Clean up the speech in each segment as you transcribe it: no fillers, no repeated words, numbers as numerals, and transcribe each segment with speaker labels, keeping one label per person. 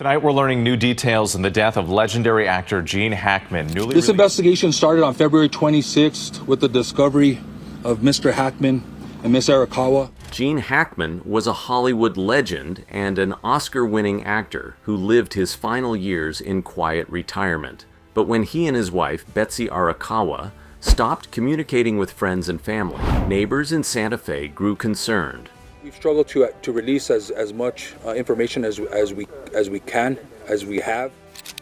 Speaker 1: Tonight, we're learning new details in the death of legendary actor Gene Hackman.
Speaker 2: This investigation started on February 26th with the discovery of Mr. Hackman and Miss Arakawa.
Speaker 3: Gene Hackman was a Hollywood legend and an Oscar-winning actor who lived his final years in quiet retirement. But when he and his wife, Betsy Arakawa, stopped communicating with friends and family, neighbors in Santa Fe grew concerned.
Speaker 2: We've struggled to release as much information as we have.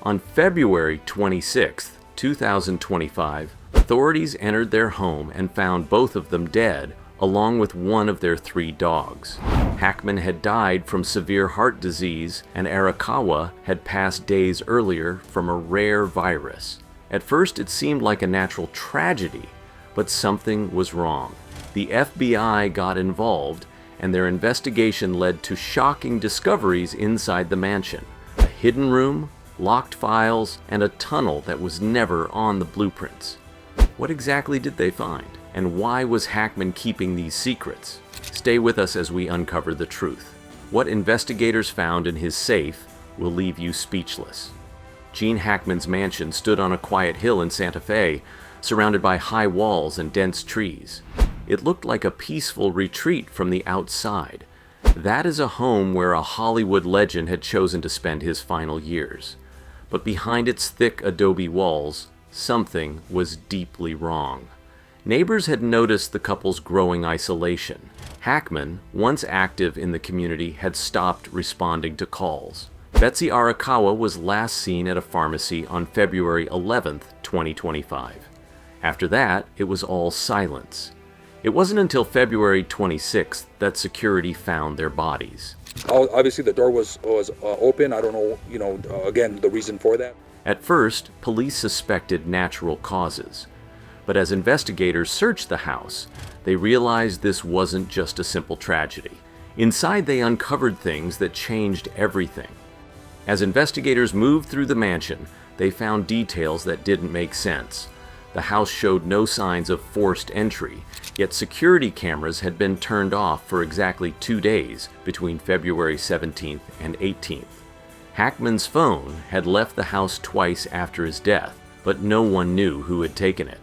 Speaker 3: On February 26, 2025, authorities entered their home and found both of them dead, along with one of their 3 dogs. Hackman had died from severe heart disease, and Arakawa had passed days earlier from a rare virus. At first, it seemed like a natural tragedy, but something was wrong. The FBI got involved, and their investigation led to shocking discoveries inside the mansion. A hidden room, locked files, and a tunnel that was never on the blueprints. What exactly did they find? And why was Hackman keeping these secrets? Stay with us as we uncover the truth. What investigators found in his safe will leave you speechless. Gene Hackman's mansion stood on a quiet hill in Santa Fe, surrounded by high walls and dense trees. It looked like a peaceful retreat from the outside. That is a home where a Hollywood legend had chosen to spend his final years. But behind its thick adobe walls, something was deeply wrong. Neighbors had noticed the couple's growing isolation. Hackman, once active in the community, had stopped responding to calls. Betsy Arakawa was last seen at a pharmacy on February 11, 2025. After that, it was all silence. It wasn't until February 26th that security found their bodies.
Speaker 2: Obviously, the door was open. I don't know, again, the reason for that.
Speaker 3: At first, police suspected natural causes. But as investigators searched the house, they realized this wasn't just a simple tragedy. Inside, they uncovered things that changed everything. As investigators moved through the mansion, they found details that didn't make sense. The house showed no signs of forced entry, yet security cameras had been turned off for exactly 2 days between February 17th and 18th. Hackman's phone had left the house twice after his death, but no one knew who had taken it.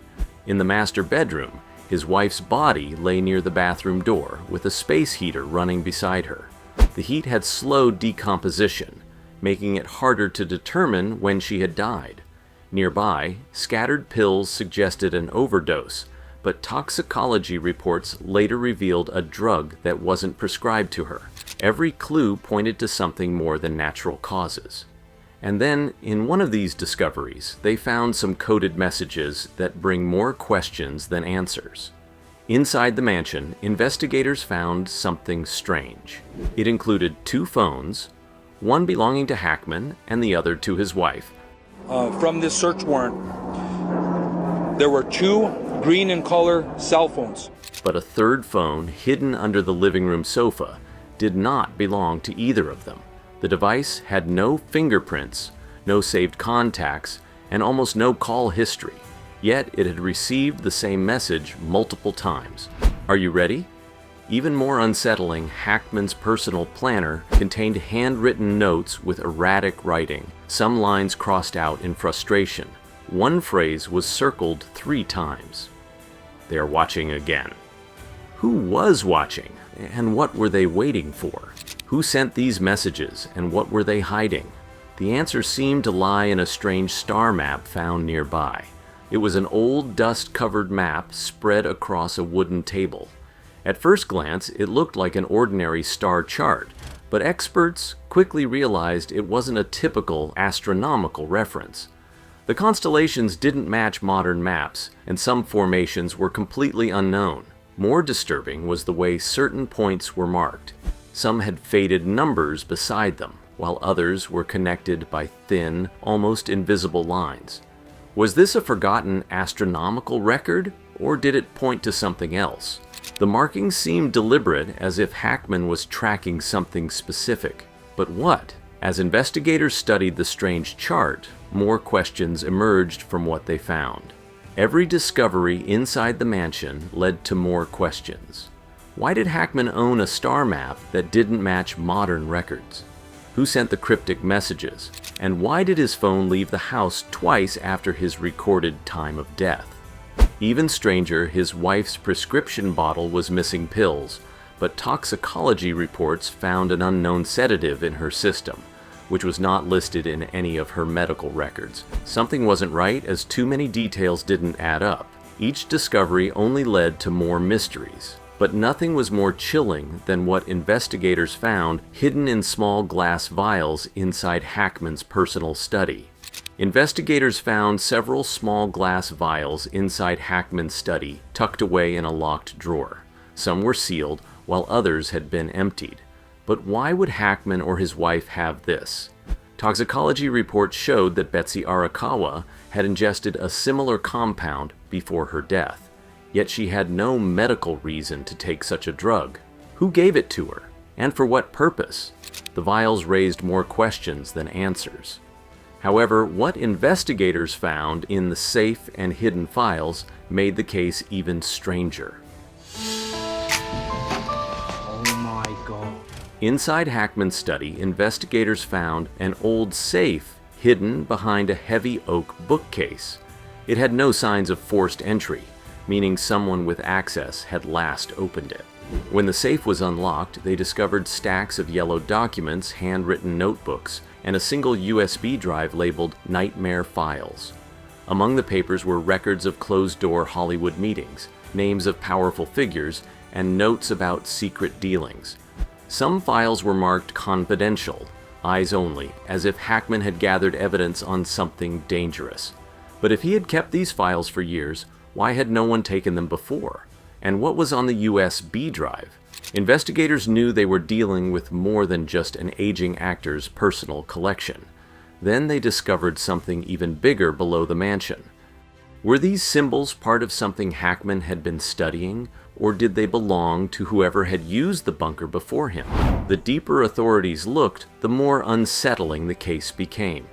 Speaker 3: In the master bedroom, his wife's body lay near the bathroom door with a space heater running beside her. The heat had slowed decomposition, making it harder to determine when she had died. Nearby, scattered pills suggested an overdose, but toxicology reports later revealed a drug that wasn't prescribed to her. Every clue pointed to something more than natural causes. And then, in one of these discoveries, they found some coded messages that bring more questions than answers. Inside the mansion, investigators found something strange. It included 2 phones, one belonging to Hackman and the other to his wife.
Speaker 2: From this search warrant, there were 2 green in color cell phones.
Speaker 3: But a third phone, hidden under the living room sofa, did not belong to either of them. The device had no fingerprints, no saved contacts, and almost no call history. Yet it had received the same message multiple times. Are you ready? Even more unsettling, Hackman's personal planner contained handwritten notes with erratic writing, some lines crossed out in frustration. One phrase was circled 3 times. They're watching again. Who was watching? And what were they waiting for? Who sent these messages, and what were they hiding? The answer seemed to lie in a strange star map found nearby. It was an old, dust-covered map spread across a wooden table. At first glance, it looked like an ordinary star chart, but experts quickly realized it wasn't a typical astronomical reference. The constellations didn't match modern maps, and some formations were completely unknown. More disturbing was the way certain points were marked. Some had faded numbers beside them, while others were connected by thin, almost invisible lines. Was this a forgotten astronomical record, or did it point to something else? The markings seemed deliberate, as if Hackman was tracking something specific. But what? As investigators studied the strange chart, more questions emerged from what they found. Every discovery inside the mansion led to more questions. Why did Hackman own a star map that didn't match modern records? Who sent the cryptic messages? And why did his phone leave the house twice after his recorded time of death? Even stranger, his wife's prescription bottle was missing pills, but toxicology reports found an unknown sedative in her system, which was not listed in any of her medical records. Something wasn't right, as too many details didn't add up. Each discovery only led to more mysteries. But nothing was more chilling than what investigators found hidden in small glass vials inside Hackman's personal study. Investigators found several small glass vials inside Hackman's study, tucked away in a locked drawer. Some were sealed, while others had been emptied. But why would Hackman or his wife have this? Toxicology reports showed that Betsy Arakawa had ingested a similar compound before her death. Yet she had no medical reason to take such a drug. Who gave it to her? And for what purpose? The vials raised more questions than answers. However, what investigators found in the safe and hidden files made the case even stranger.
Speaker 2: Oh my God.
Speaker 3: Inside Hackman's study, investigators found an old safe hidden behind a heavy oak bookcase. It had no signs of forced entry, meaning someone with access had last opened it. When the safe was unlocked, they discovered stacks of yellow documents, handwritten notebooks, and a single USB drive labeled Nightmare Files. Among the papers were records of closed-door Hollywood meetings, names of powerful figures, and notes about secret dealings. Some files were marked confidential, eyes only, as if Hackman had gathered evidence on something dangerous. But if he had kept these files for years, why had no one taken them before? And what was on the USB drive? Investigators knew they were dealing with more than just an aging actor's personal collection. Then they discovered something even bigger below the mansion. Were these symbols part of something Hackman had been studying, or did they belong to whoever had used the bunker before him? The deeper authorities looked, the more unsettling the case became.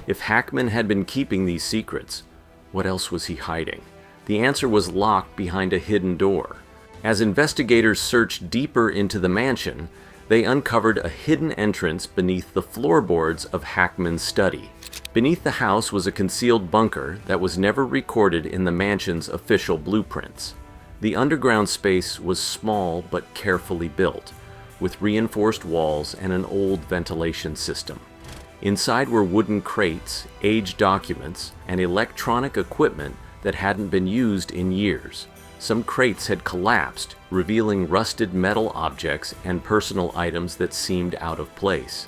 Speaker 3: If Hackman had been keeping these secrets, what else was he hiding? The answer was locked behind a hidden door. As investigators searched deeper into the mansion, they uncovered a hidden entrance beneath the floorboards of Hackman's study. Beneath the house was a concealed bunker that was never recorded in the mansion's official blueprints. The underground space was small but carefully built, with reinforced walls and an old ventilation system. Inside were wooden crates, aged documents, and electronic equipment that hadn't been used in years. Some crates had collapsed, revealing rusted metal objects and personal items that seemed out of place.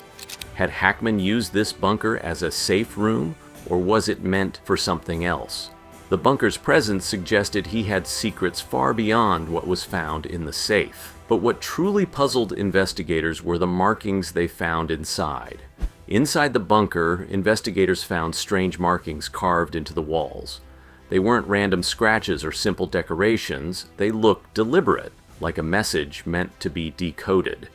Speaker 3: Had Hackman used this bunker as a safe room, or was it meant for something else? The bunker's presence suggested he had secrets far beyond what was found in the safe. But what truly puzzled investigators were the markings they found inside. Inside the bunker, investigators found strange markings carved into the walls. They weren't random scratches or simple decorations, they looked deliberate, like a message meant to be decoded.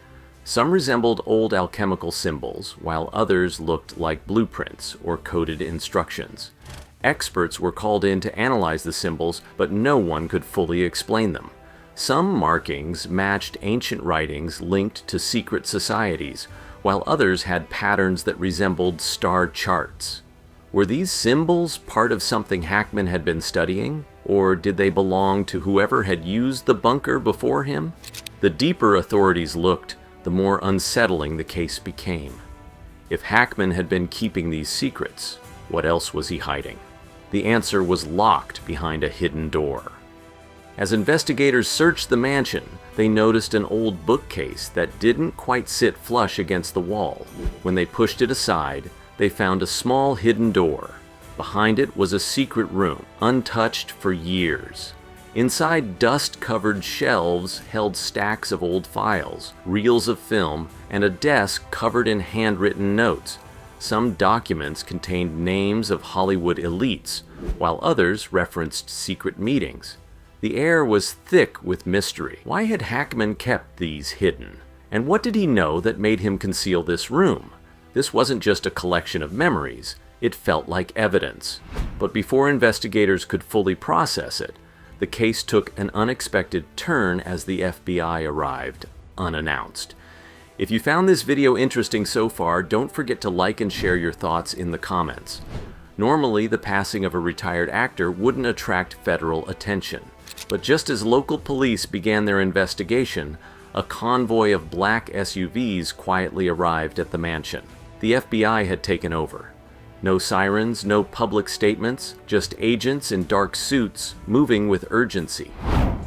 Speaker 3: Some resembled old alchemical symbols, while others looked like blueprints or coded instructions. Experts were called in to analyze the symbols, but no one could fully explain them. Some markings matched ancient writings linked to secret societies, while others had patterns that resembled star charts. Were these symbols part of something Hackman had been studying, or did they belong to whoever had used the bunker before him? The deeper authorities looked, the more unsettling the case became. If Hackman had been keeping these secrets, what else was he hiding? The answer was locked behind a hidden door. As investigators searched the mansion, they noticed an old bookcase that didn't quite sit flush against the wall. When they pushed it aside, they found a small hidden door. Behind it was a secret room, untouched for years. Inside, dust-covered shelves held stacks of old files, reels of film, and a desk covered in handwritten notes. Some documents contained names of Hollywood elites, while others referenced secret meetings. The air was thick with mystery. Why had Hackman kept these hidden? And what did he know that made him conceal this room? This wasn't just a collection of memories, it felt like evidence. But before investigators could fully process it, the case took an unexpected turn as the FBI arrived, unannounced. If you found this video interesting so far, don't forget to like and share your thoughts in the comments. Normally, the passing of a retired actor wouldn't attract federal attention. But just as local police began their investigation, a convoy of black SUVs quietly arrived at the mansion. The FBI had taken over. No sirens, no public statements, just agents in dark suits moving with urgency.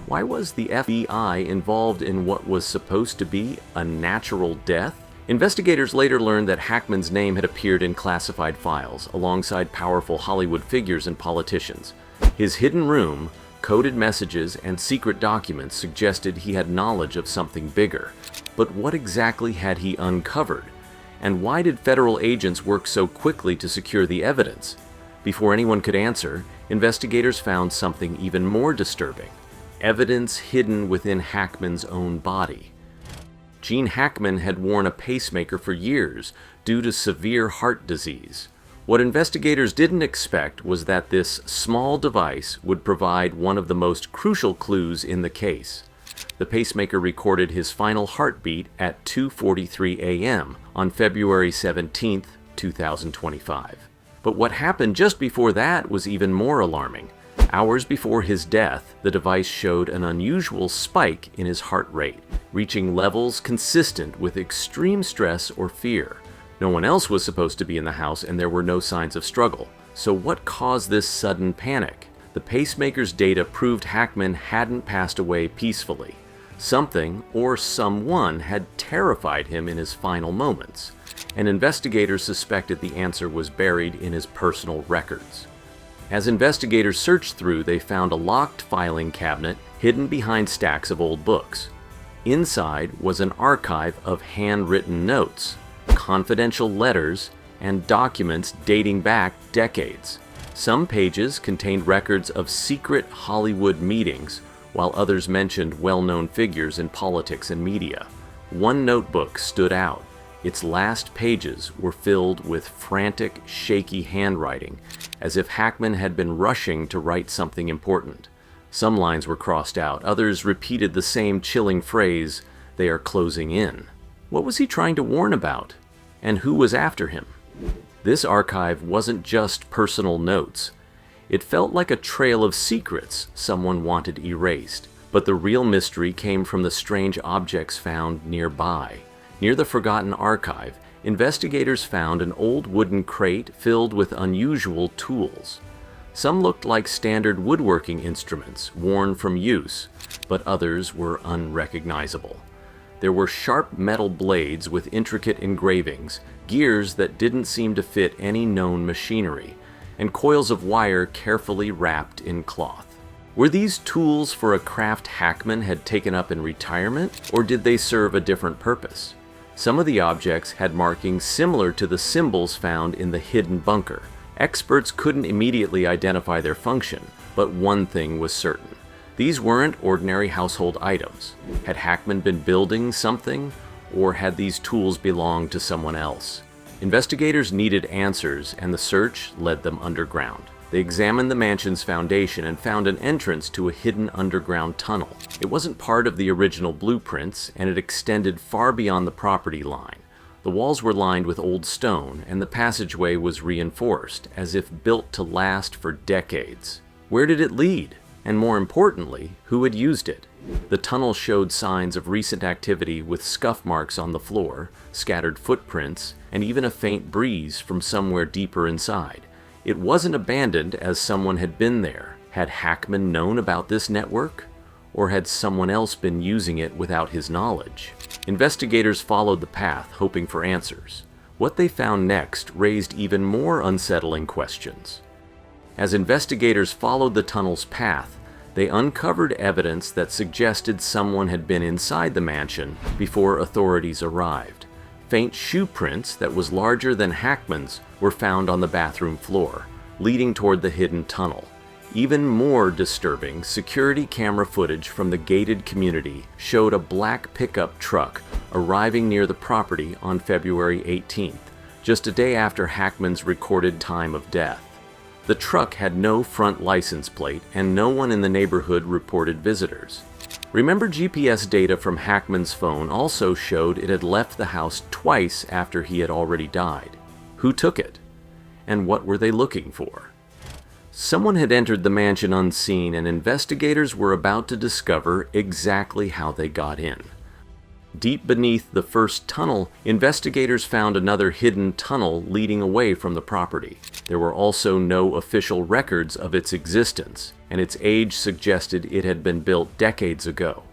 Speaker 3: Why was the FBI involved in what was supposed to be a natural death? Investigators later learned that Hackman's name had appeared in classified files alongside powerful Hollywood figures and politicians. His hidden room, coded messages, and secret documents suggested he had knowledge of something bigger. But what exactly had he uncovered? And why did federal agents work so quickly to secure the evidence? Before anyone could answer, investigators found something even more disturbing: evidence hidden within Hackman's own body. Gene Hackman had worn a pacemaker for years due to severe heart disease. What investigators didn't expect was that this small device would provide one of the most crucial clues in the case. The pacemaker recorded his final heartbeat at 2:43 a.m. on February 17, 2025. But what happened just before that was even more alarming. Hours before his death, the device showed an unusual spike in his heart rate, reaching levels consistent with extreme stress or fear. No one else was supposed to be in the house, and there were no signs of struggle. So what caused this sudden panic? The pacemaker's data proved Hackman hadn't passed away peacefully. Something or someone had terrified him in his final moments, and investigators suspected the answer was buried in his personal records. As investigators searched through, they found a locked filing cabinet hidden behind stacks of old books. Inside was an archive of handwritten notes, confidential letters, and documents dating back decades. Some pages contained records of secret Hollywood meetings, while others mentioned well-known figures in politics and media. One notebook stood out. Its last pages were filled with frantic, shaky handwriting, as if Hackman had been rushing to write something important. Some lines were crossed out, others repeated the same chilling phrase, "They are closing in." What was he trying to warn about? And who was after him? This archive wasn't just personal notes. It felt like a trail of secrets someone wanted erased. But the real mystery came from the strange objects found nearby. Near the forgotten archive, investigators found an old wooden crate filled with unusual tools. Some looked like standard woodworking instruments, worn from use, but others were unrecognizable. There were sharp metal blades with intricate engravings, gears that didn't seem to fit any known machinery, and coils of wire carefully wrapped in cloth. Were these tools for a craft Hackman had taken up in retirement, or did they serve a different purpose? Some of the objects had markings similar to the symbols found in the hidden bunker. Experts couldn't immediately identify their function, but one thing was certain. These weren't ordinary household items. Had Hackman been building something, or had these tools belonged to someone else? Investigators needed answers, and the search led them underground. They examined the mansion's foundation and found an entrance to a hidden underground tunnel. It wasn't part of the original blueprints, and it extended far beyond the property line. The walls were lined with old stone, and the passageway was reinforced, as if built to last for decades. Where did it lead? And more importantly, who had used it? The tunnel showed signs of recent activity with scuff marks on the floor, scattered footprints, and even a faint breeze from somewhere deeper inside. It wasn't abandoned as someone had been there. Had Hackman known about this network? Or had someone else been using it without his knowledge? Investigators followed the path, hoping for answers. What they found next raised even more unsettling questions. As investigators followed the tunnel's path, they uncovered evidence that suggested someone had been inside the mansion before authorities arrived. Faint shoe prints that was larger than Hackman's were found on the bathroom floor, leading toward the hidden tunnel. Even more disturbing, security camera footage from the gated community showed a black pickup truck arriving near the property on February 18th, just a day after Hackman's recorded time of death. The truck had no front license plate, and no one in the neighborhood reported visitors. Remember, GPS data from Hackman's phone also showed it had left the house twice after he had already died. Who took it? And what were they looking for? Someone had entered the mansion unseen, and investigators were about to discover exactly how they got in. Deep beneath the first tunnel, investigators found another hidden tunnel leading away from the property. There were also no official records of its existence, and its age suggested it had been built decades ago.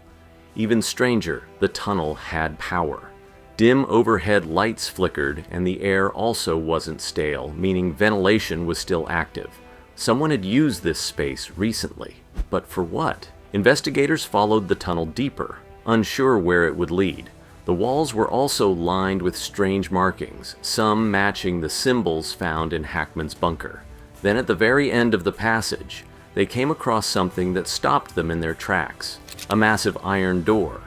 Speaker 3: Even stranger, the tunnel had power. Dim overhead lights flickered, and the air also wasn't stale, meaning ventilation was still active. Someone had used this space recently. But for what? Investigators followed the tunnel deeper, unsure where it would lead. The walls were also lined with strange markings, some matching the symbols found in Hackman's bunker. Then at the very end of the passage, they came across something that stopped them in their tracks. A massive iron door.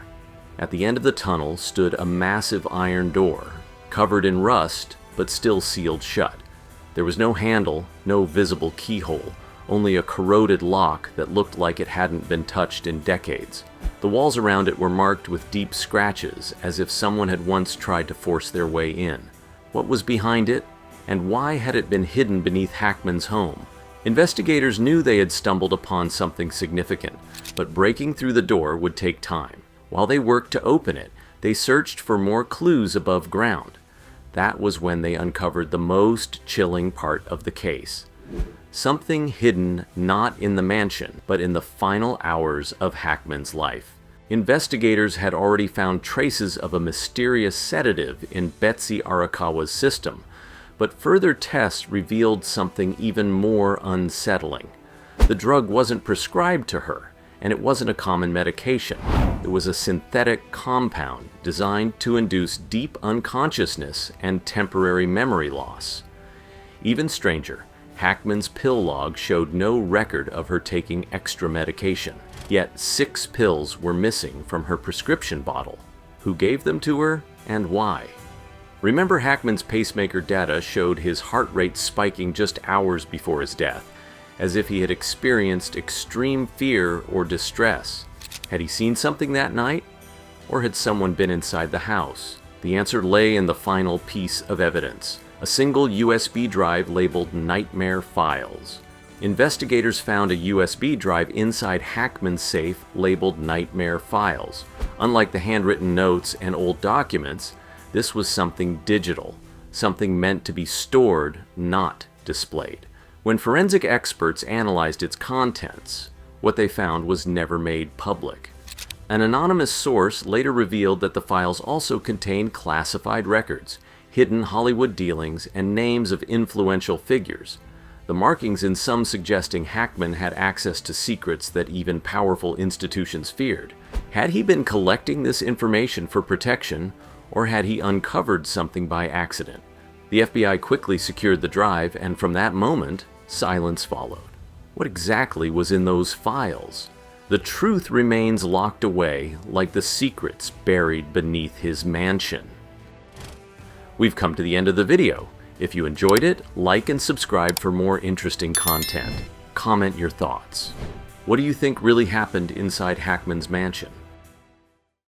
Speaker 3: At the end of the tunnel stood a massive iron door, covered in rust, but still sealed shut. There was no handle, no visible keyhole, only a corroded lock that looked like it hadn't been touched in decades. The walls around it were marked with deep scratches, as if someone had once tried to force their way in. What was behind it? And why had it been hidden beneath Hackman's home? Investigators knew they had stumbled upon something significant, but breaking through the door would take time. While they worked to open it, they searched for more clues above ground. That was when they uncovered the most chilling part of the case. Something hidden not in the mansion, but in the final hours of Hackman's life. Investigators had already found traces of a mysterious sedative in Betsy Arakawa's system, but further tests revealed something even more unsettling. The drug wasn't prescribed to her, and it wasn't a common medication. It was a synthetic compound designed to induce deep unconsciousness and temporary memory loss. Even stranger, Hackman's pill log showed no record of her taking extra medication, yet 6 pills were missing from her prescription bottle. Who gave them to her, and why? Remember, Hackman's pacemaker data showed his heart rate spiking just hours before his death, as if he had experienced extreme fear or distress. Had he seen something that night? Or had someone been inside the house? The answer lay in the final piece of evidence, a single USB drive labeled Nightmare Files. Investigators found a USB drive inside Hackman's safe labeled Nightmare Files. Unlike the handwritten notes and old documents, this was something digital, something meant to be stored, not displayed. When forensic experts analyzed its contents, what they found was never made public. An anonymous source later revealed that the files also contained classified records, hidden Hollywood dealings, and names of influential figures. The markings in some suggesting Hackman had access to secrets that even powerful institutions feared. Had he been collecting this information for protection, or had he uncovered something by accident? The FBI quickly secured the drive, and from that moment, silence followed. What exactly was in those files? The truth remains locked away like the secrets buried beneath his mansion. We've come to the end of the video. If you enjoyed it, like and subscribe for more interesting content. Comment your thoughts. What do you think really happened inside Hackman's mansion?